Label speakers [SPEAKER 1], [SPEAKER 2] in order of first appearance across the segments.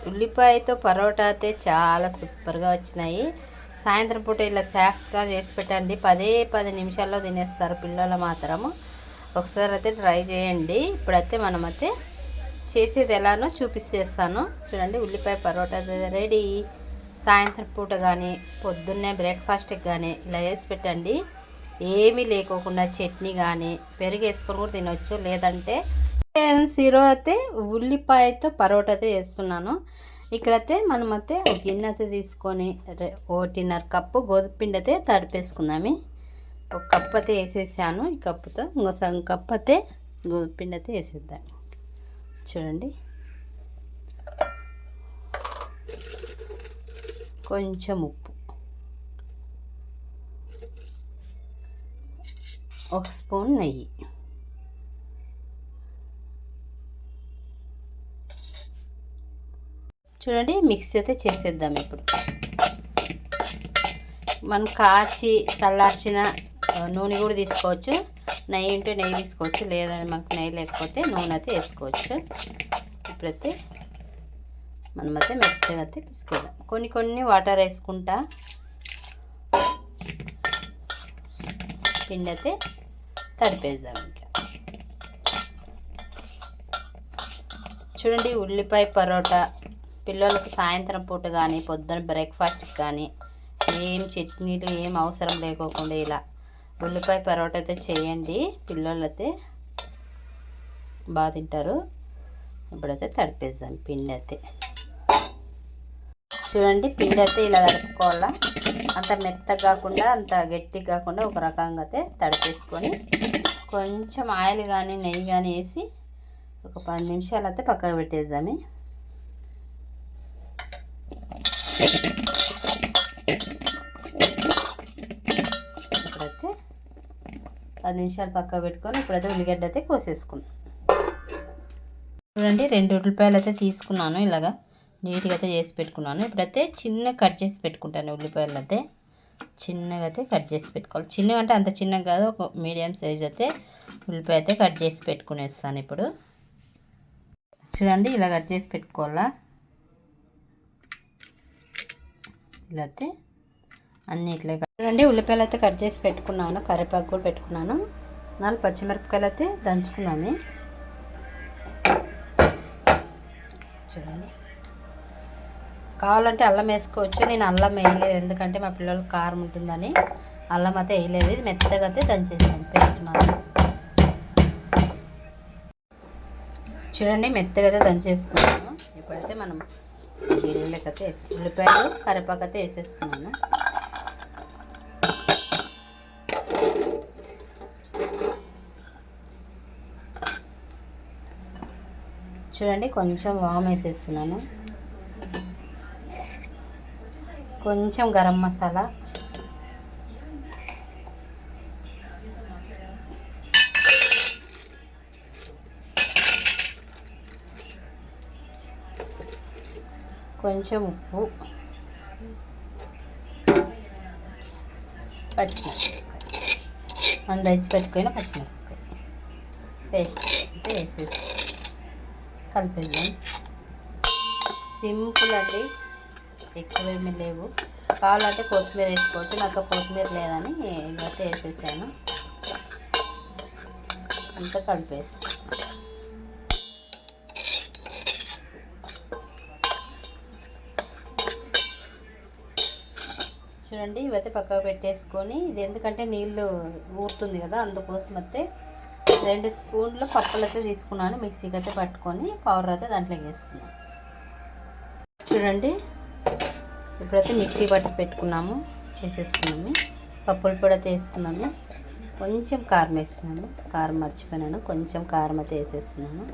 [SPEAKER 1] ఉల్లిపాయతో పరోటా అయితే చాలా సూపర్గా వచ్చినాయి. సాయంత్రం పూట ఇలా స్నాక్స్గా చేసి పెట్టండి, 10 నిమిషాల్లో తినేస్తారు పిల్లలు మాత్రము. ఒకసారి అయితే ట్రై చేయండి. ఇప్పుడైతే మనమైతే చేసేది ఎలానో చూపిస్తేస్తాను చూడండి. ఉల్లిపాయ పరోటా రెడీ. సాయంత్రం పూట కానీ పొద్దున్నే బ్రేక్ఫాస్ట్కి కానీ ఇలా చేసి పెట్టండి. ఏమీ లేకోకుండా చట్నీ కానీ పెరుగు వేసుకొని కూడా తినవచ్చు. లేదంటే ఈరోజు అయితే ఉల్లిపాయతో పరోటా అయితే చేస్తున్నాను. ఇక్కడైతే మనమైతే ఒక గిన్నె అయితే తీసుకొని 1.5 కప్పు గోధుమ పిండి అయితే తడిపేసుకుందాము. ఒక కప్పు అయితే వేసేసాను. ఈ కప్పుతో ఇంకో సగం కప్పు అయితే గోధుమ పిండి అయితే వేసేద్దాం. చూడండి, కొంచెం ఉప్పు, 1 స్పూన్ నెయ్యి, చూడండి మిక్స్ అయితే చేసేద్దాం. ఇప్పుడు మనం కాచి చల్లార్చిన నూనె కూడా తీసుకోవచ్చు. నెయ్యి ఉంటే నెయ్యి తీసుకోవచ్చు, లేదని మనకు నెయ్యి లేకపోతే నూనె అయితే వేసుకోవచ్చు. ఇప్పుడైతే మనమైతే మెత్తగా అయితే పిసుకేద్దాం. కొన్ని వాటర్ వేసుకుంటా పిండి అయితే తడిపేద్దాం. ఇంకా చూడండి, ఉల్లిపాయ పరోటా పిల్లలకి సాయంత్రం పూట కానీ పొద్దున బ్రేక్ఫాస్ట్కి కానీ ఏం చట్నీలు ఏం అవసరం లేకోకుండా ఇలా ఉల్లిపాయ పరోటా అయితే చేయండి. పిల్లలు అయితే బాగా తింటారు. ఇప్పుడైతే తడిపేద్దాం పిండి అయితే. చూడండి, పిండి అయితే ఇలా తడుపుకోవాలా. అంత మెత్తగా కాకుండా అంత గట్టిగా కాకుండా ఒక రకంగా అయితే తడిపేసుకొని కొంచెం ఆయిల్ కానీ నెయ్యి కానీ వేసి ఒక 10 నిమిషాలు అయితే పక్కకు పెట్టేద్దాము. ఇప్పుడైతే 10 నిమిషాలు పక్కకు పెట్టుకొని ఇప్పుడైతే ఉల్లిగడ్డ అయితే కోసేసుకుందాం. చూడండి, 2 ఉల్లిపాయలు అయితే తీసుకున్నాను. ఇలాగా నీట్గా అయితే చేసి పెట్టుకున్నాను. ఇప్పుడైతే చిన్న కట్ చేసి పెట్టుకుంటాను. ఉల్లిపాయలు అయితే చిన్నగా అయితే కట్ చేసి పెట్టుకోవాలి. చిన్నగా అంటే అంత చిన్నగా కాదు, ఒక మీడియం సైజ్ అయితే ఉల్లిపాయ అయితే కట్ చేసి పెట్టుకునేస్తాను. ఇప్పుడు చూడండి, ఇలా కట్ చేసి పెట్టుకోవాలా. ఇలా అయితే అన్నీ ఇట్లా చూడండి, ఉల్లిపాయలు అయితే కట్ చేసి పెట్టుకున్నాను. కరివేపాకు కూడా పెట్టుకున్నాను. 4 పచ్చిమిరపకాయలు అయితే దంచుకున్నాము. చూడండి, కావాలంటే అల్లం వేసుకోవచ్చు. నేను అల్లం వేయలేదు, ఎందుకంటే మా పిల్లలకు కారం ఉంటుందని అల్లం అయితే వేయలేదు. ఇది మెత్తగా అయితే దంచేసాను పేస్ట్ మాత్రం. చూడండి, మెత్తగా అయితే దంచేసుకున్నాను. ఇప్పుడైతే మనం గిన్నెలకైతే ఉల్లిపాయలు కరివేపాకు అయితే వేసేస్తున్నాను. చూడండి, కొంచెం వాము వేసేస్తున్నాను, కొంచెం గరం మసాలా, కొంచెం ఉప్పు, పచ్చిమిరపకాయ, మనం దంచి పెట్టుకున్న పచ్చిమిరపకాయ పేస్ట్ అయితే వేసేసి కలిపేద్దాం. సింపుల్ అండి, ఎక్కువేమీ లేవు. కావాలంటే కొత్తిమీర వేసుకోవచ్చు. నాకు కొత్తిమీర లేదని ఇవైతే వేసేసాను. అంతా కలిపేసి చూడండి, ఇవైతే పక్కకు పెట్టేసుకొని, ఇది ఎందుకంటే నీళ్ళు ఊరుతుంది కదా, అందుకోసం అయితే 2 స్పూన్ల పప్పులు అయితే తీసుకున్నాను. మిక్సీకి అయితే పట్టుకొని పౌడర్ అయితే దాంట్లోకి వేసుకున్నాను. చూడండి, ఇప్పుడైతే మిక్సీ పట్టి పెట్టుకున్నాము, వేసేసుకున్నాము. పప్పుల పొడి అయితే వేసుకున్నాము. కొంచెం కారం వేస్తున్నాము. కారం మర్చిపోయినాను, కొంచెం కారం అయితే వేసేస్తున్నాను.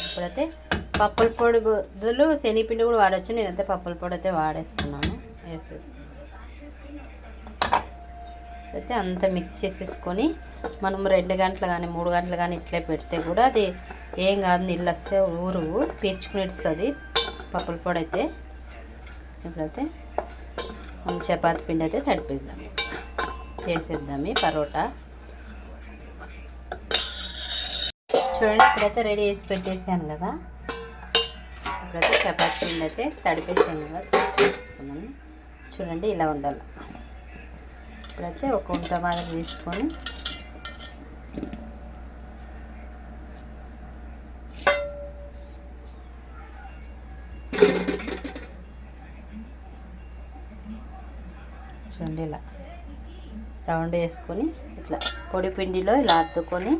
[SPEAKER 1] ఇప్పుడైతే పప్పుల పొడి బదులు శనగపిండి కూడా వాడవచ్చు. నేనైతే పప్పుల పొడి అయితే వాడేస్తున్నాను. వేసేస్తున్నాను. అయితే అంతా మిక్స్ చేసేసుకొని మనం 2 గంటలు కానీ 3 గంటలు కానీ ఇట్లే పెడితే కూడా అది ఏం కాదు, నీళ్ళు వస్తే ఊరు పీల్చుకునేస్తుంది పప్పుల పొడి అయితే. ఇప్పుడైతే మనం చపాతి పిండి అయితే తడిపేద్దాం, చేసేద్దాం పరోటా. చూడండి ఇప్పుడైతే రెడీ చేసి పెట్టేసాను కదా. ఇప్పుడైతే చపాతీ పిండి అయితే తడిపేసాను కదా, తీసుకున్నాను. చూడండి ఇలా ఉండాలి. ఇప్పుడైతే ఒక ఉంట మాదిరి తీసుకొని చూడండి ఇలా రౌండ్ వేసుకొని ఇట్లా పొడి పిండిలో ఇలా అద్దుకొని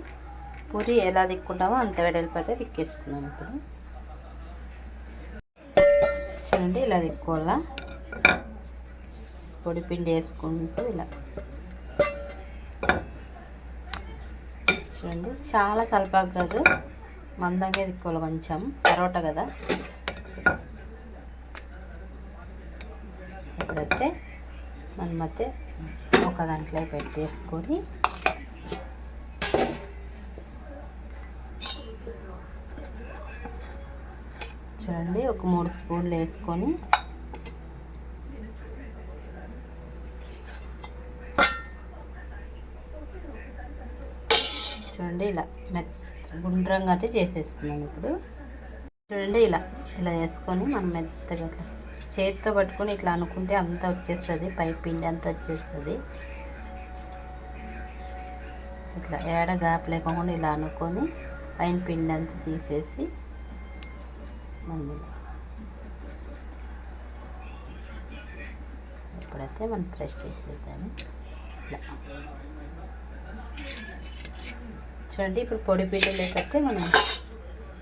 [SPEAKER 1] పూరి ఎలా తిక్కుంటామో అంత వెడల్పైతే తిక్కేసుకుందాం. ఇప్పుడు చూడండి ఇలా తిక్కోవాలా, పొడి పిండి వేసుకుంటూ ఇలా. చూడండి చాలా సల్పాకు కాదు, మందంగా తిక్కోవాలి కొంచెం, పరోటా కదా. ఇప్పుడైతే మనమైతే ఒక దాంట్లో పెట్టేసుకొని చూడండి ఒక 3 స్పూన్లు వేసుకొని చూడండి ఇలా గుండ్రంగా అయితే చేసేసుకున్నాను. ఇప్పుడు చూడండి ఇలా ఇలా వేసుకొని మనం మెత్తగా ఇట్లా చేతితో పట్టుకొని ఇట్లా అనుకుంటే అంతా వచ్చేస్తుంది, పై పిండి అంతా వచ్చేస్తుంది. ఇట్లా ఏడ గ్యాప్ లేకుండా ఇలా అనుకొని పైన పిండి అంతా తీసేసి ఇప్పుడైతే మనం ప్రెస్ చేసేద్దాము ఇట్లా. చూడండి ఇప్పుడు పొడి పిండి లేకపోతే మనం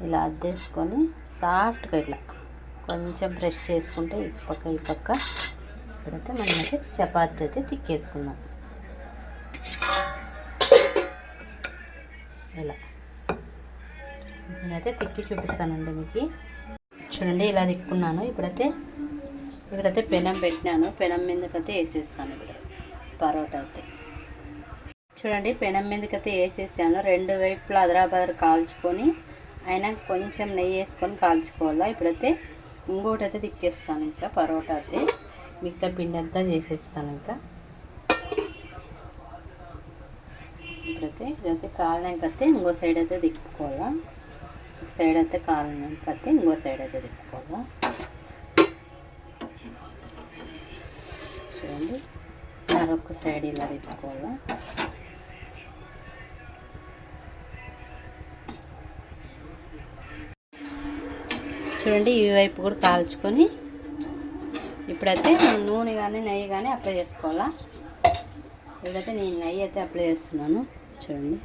[SPEAKER 1] ఇలా అద్దేసుకొని సాఫ్ట్గా ఇట్లా కొంచెం ప్రెస్ చేసుకుంటే ఈ పక్క ఇప్పుడైతే మనమైతే చపాతీ అయితే తిక్కేసుకుందాం. ఇలా నేనైతే తిక్కి చూపిస్తానండి మీకు. చూడండి ఇలా తిక్కున్నాను. ఇక్కడైతే పెనం పెట్టినాను, పెనం మీదకైతే వేసేస్తాను ఇప్పుడు పరోటా అయితే. చూడండి పెనం మీదకైతే వేసేసాను. 2 వైపులా అదరాబదర కాల్చుకొని అయినా కొంచెం నెయ్యి వేసుకొని కాల్చుకోవాలా. ఇప్పుడైతే ఇంకోటి అయితే తిక్కేస్తాను. ఇంకా పరోటా అయితే మిగతా పిండి అంతా చేసేస్తాను. ఇంకా ఇప్పుడైతే ఇదైతే కాలినాకైతే ఇంకో సైడ్ అయితే తిప్పుకోవాలా. ఒక సైడ్ అయితే కాలినాకైతే ఇంకో సైడ్ అయితే తిప్పుకోవాలా. చూడండి మరొక సైడ్ ఇలా తిప్పుకోవాలా. చూడండి ఈ వైపు కూడా కాల్చుకొని ఇప్పుడైతే నూనె కానీ నెయ్యి కానీ అప్లై చేసుకోవాలా. ఇప్పుడైతే నేను నెయ్యి అయితే అప్లై చేస్తున్నాను. చూడండి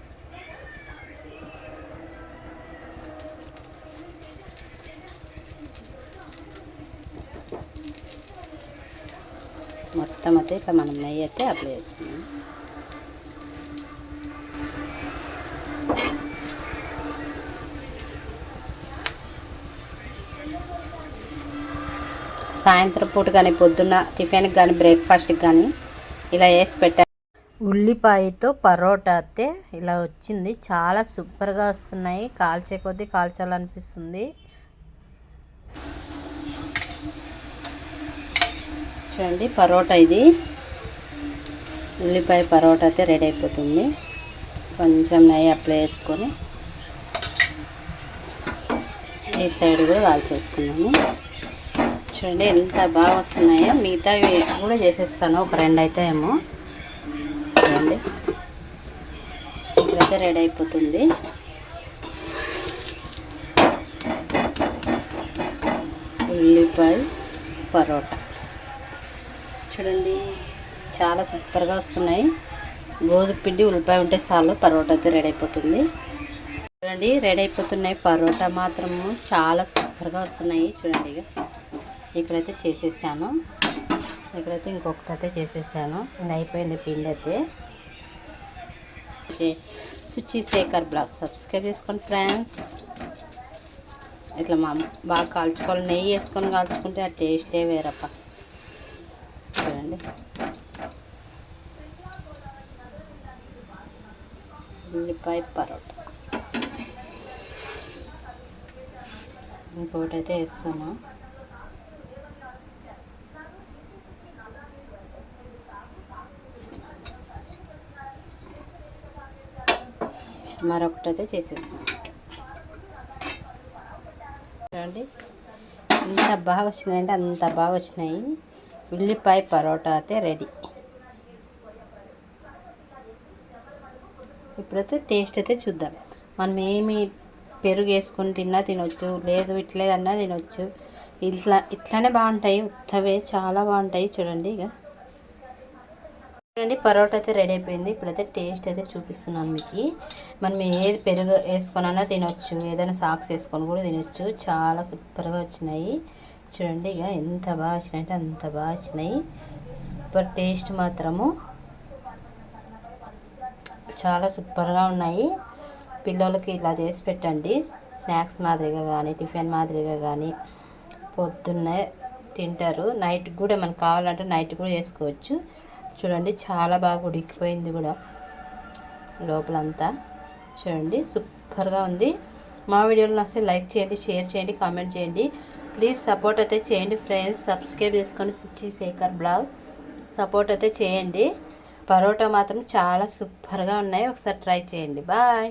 [SPEAKER 1] మొత్తం అయితే ఇట్లా మనం నెయ్యి అయితే అప్లై చేసుకున్నాం. సాయంత్రం పూట కానీ పొద్దున్న టిఫిన్కి కానీ బ్రేక్ఫాస్ట్కి కానీ ఇలా వేసి పెట్టాను. ఉల్లిపాయతో పరోటా అయితే ఇలా వచ్చింది. చాలా సూపర్గా వస్తున్నాయి. కాల్చే కొద్దీ కాల్చాలనిపిస్తుంది. చూడండి పరోటా, ఇది ఉల్లిపాయ పరోటా అయితే రెడీ అయిపోతుంది. కొంచెం నెయ్యి అప్లై చేసుకొని ఈ సైడ్ కూడా కాల్చేసుకున్నాము. చూడండి ఎంత బాగా వస్తున్నాయో. మిగతావి కూడా చేసేస్తాను, ఒక 2 అయితే ఏమో. చూడండి ఇప్పుడైతే రెడీ అయిపోతుంది. ఉల్లిపాయ పరోటా చూడండి చాలా సూపర్గా వస్తున్నాయి. గోధుమ పిండి ఉల్లిపాయ ఉంటే చాలు, పరోటా అయితే రెడీ అయిపోతుంది. చూడండి రెడీ అయిపోతున్నాయి. పరోటా మాత్రము చాలా సూపర్గా వస్తున్నాయి. చూడండి ఇక్కడైతే చేసేసాను. ఇక్కడైతే ఇంకొకటి అయితే చేసేసాను. ఇంకా అయిపోయింది పిండి అయితే. సుచి శేఖర్ బ్లాగ్ సబ్స్క్రైబ్ చేసుకోండి ఫ్రెండ్స్. ఇట్లా బాగా కాల్చుకోవాలి. నెయ్యి వేసుకొని కాల్చుకుంటే ఆ టేస్టే వేరప్ప. చూడండి ఉల్లిపాయ పరోటా. ఇంకొకటి అయితే వేస్తాను. మరొకటి అయితే చేసేస్తాను. చూడండి ఎంత బాగా వచ్చినాయంటే అంత బాగా వచ్చినాయి. ఉల్లిపాయ పరోటా అయితే రెడీ. ఇప్పుడైతే టేస్ట్ అయితే చూద్దాం. మనం ఏమి పెరుగు వేసుకొని తినొచ్చు, లేదు ఇట్లేదన్నా తినొచ్చు. ఇట్లానే బాగుంటాయి, ఉత్తవే చాలా బాగుంటాయి. చూడండి చూడండి పరోటా అయితే రెడీ అయిపోయింది. ఇప్పుడైతే టేస్ట్ అయితే చూపిస్తున్నాను మీకు. మనం ఏది పెరుగు వేసుకొనన్నా తినొచ్చు, ఏదైనా సాక్స్ వేసుకొని కూడా తినొచ్చు. చాలా సూపర్గా వచ్చినాయి. చూడండి ఎంత బాగా వచ్చినాయి అంటే అంత బాగా వచ్చినాయి. సూపర్ టేస్ట్ మాత్రము చాలా సూపర్గా ఉన్నాయి. పిల్లలకి ఇలా చేసి పెట్టండి. స్నాక్స్ మాదిరిగా కానీ, టిఫిన్ మాదిరిగా కానీ పొద్దున్నే తింటారు. నైట్ కూడా మనకు కావాలంటే నైట్ కూడా చేసుకోవచ్చు. చూడండి చాలా బాగా ఉడికిపోయింది కూడా లోపలంతా. చూడండి సూపర్గా ఉంది. మా వీడియోలు నచ్చితే లైక్ చేయండి, షేర్ చేయండి, కామెంట్ చేయండి. ప్లీజ్ సపోర్ట్ అయితే చేయండి ఫ్రెండ్స్. సబ్స్క్రైబ్ చేసుకొని సుచి శేఖర్ బ్లాగ్ సపోర్ట్ అయితే చేయండి. పరోటా మాత్రం చాలా సూపర్గా ఉన్నాయి. ఒకసారి ట్రై చేయండి. బాయ్.